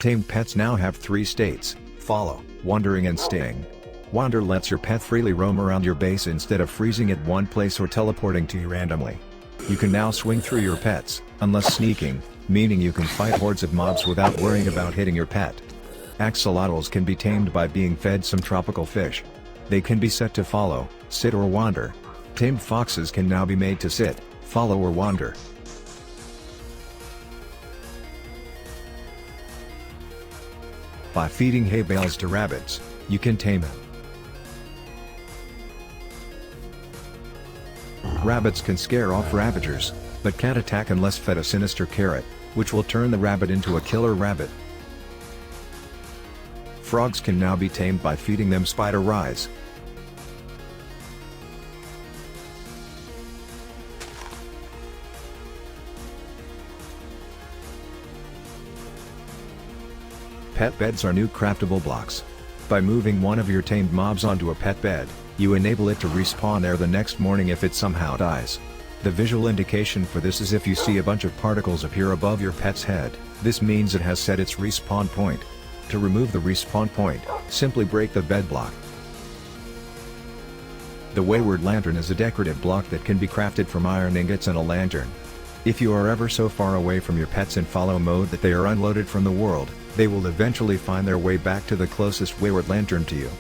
Tamed pets now have 3 states: follow, wandering and staying. Wander lets your pet freely roam around your base instead of freezing at one place or teleporting to you randomly. You can now swing through your pets, unless sneaking, meaning you can fight hordes of mobs without worrying about hitting your pet. Axolotls can be tamed by being fed some tropical fish. They can be set to follow, sit or wander. Tamed foxes can now be made to sit, follow or wander. By feeding hay bales to rabbits, you can tame them. Rabbits can scare off ravagers, but can't attack unless fed a sinister carrot, which will turn the rabbit into a killer rabbit. Frogs can now be tamed by feeding them spider ryes. Pet beds are new craftable blocks. By moving one of your tamed mobs onto a pet bed, you enable it to respawn there the next morning if it somehow dies. The visual indication for this is if you see a bunch of particles appear above your pet's head, this means it has set its respawn point. To remove the respawn point, simply break the bed block. The Wayward Lantern is a decorative block that can be crafted from iron ingots and a lantern. If you are ever so far away from your pets in follow mode that they are unloaded from the world, they will eventually find their way back to the closest Wayward Lantern to you.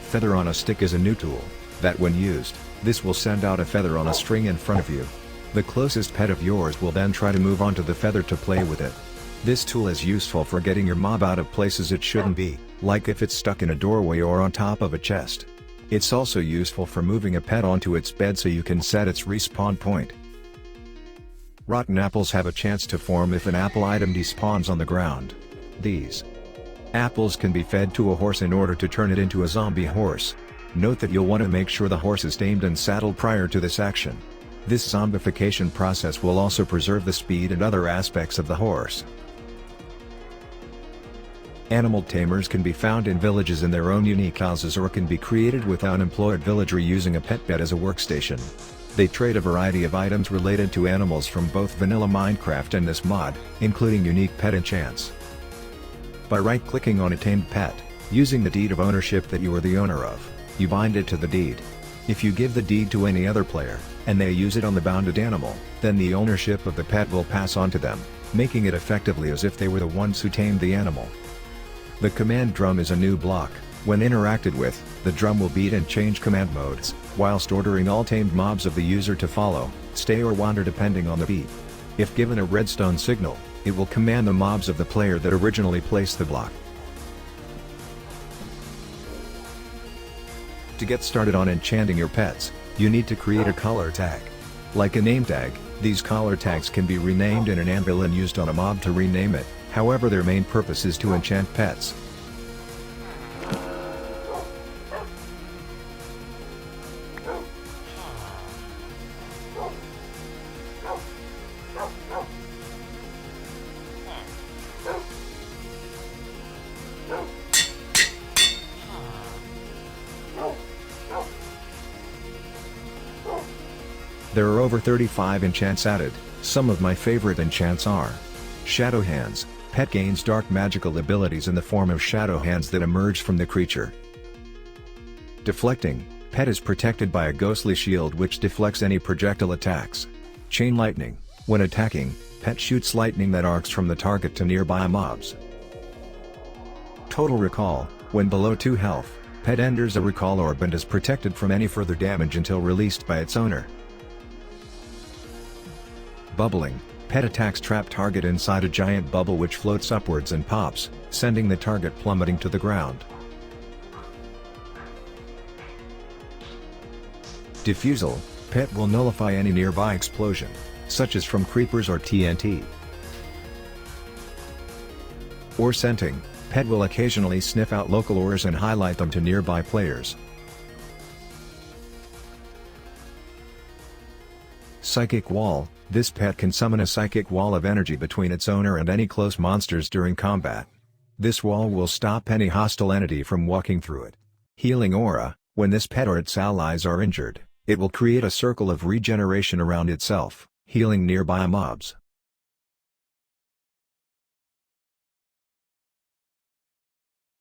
Feather on a Stick is a new tool, that when used, this will send out a feather on a string in front of you. The closest pet of yours will then try to move onto the feather to play with it. This tool is useful for getting your mob out of places it shouldn't be, like if it's stuck in a doorway or on top of a chest. It's also useful for moving a pet onto its bed so you can set its respawn point. Rotten apples have a chance to form if an apple item despawns on the ground. These apples can be fed to a horse in order to turn it into a zombie horse. Note that you'll want to make sure the horse is tamed and saddled prior to this action. This zombification process will also preserve the speed and other aspects of the horse. Animal tamers can be found in villages in their own unique houses or can be created with an unemployed villager using a pet bed as a workstation. They trade a variety of items related to animals from both vanilla Minecraft and this mod, including unique pet enchants. By right-clicking on a tamed pet, using the deed of ownership that you are the owner of, you bind it to the deed. If you give the deed to any other player, and they use it on the bounded animal, then the ownership of the pet will pass on to them, making it effectively as if they were the ones who tamed the animal. The command drum is a new block. When interacted with, the drum will beat and change command modes, whilst ordering all tamed mobs of the user to follow, stay or wander depending on the beat. If given a redstone signal, it will command the mobs of the player that originally placed the block. To get started on enchanting your pets, you need to create a color tag. Like a name tag, these color tags can be renamed in an anvil and used on a mob to rename it, however their main purpose is to enchant pets. There are over 35 enchants added. Some of my favorite enchants are: Shadow Hands. Pet gains dark magical abilities in the form of shadow hands that emerge from the creature. Deflecting. Pet is protected by a ghostly shield which deflects any projectile attacks. Chain Lightning. When attacking, pet shoots lightning that arcs from the target to nearby mobs. Total Recall. When below 2 health, pet enters a recall orb and is protected from any further damage until released by its owner. Bubbling. Pet attacks trap target inside a giant bubble which floats upwards and pops, sending the target plummeting to the ground. Diffusal. Pet will nullify any nearby explosion, such as from creepers or TNT. Ore Scenting. Pet will occasionally sniff out local ores and highlight them to nearby players. Psychic Wall. This pet can summon a psychic wall of energy between its owner and any close monsters during combat. This wall will stop any hostile entity from walking through it. Healing Aura. When this pet or its allies are injured, it will create a circle of regeneration around itself, healing nearby mobs.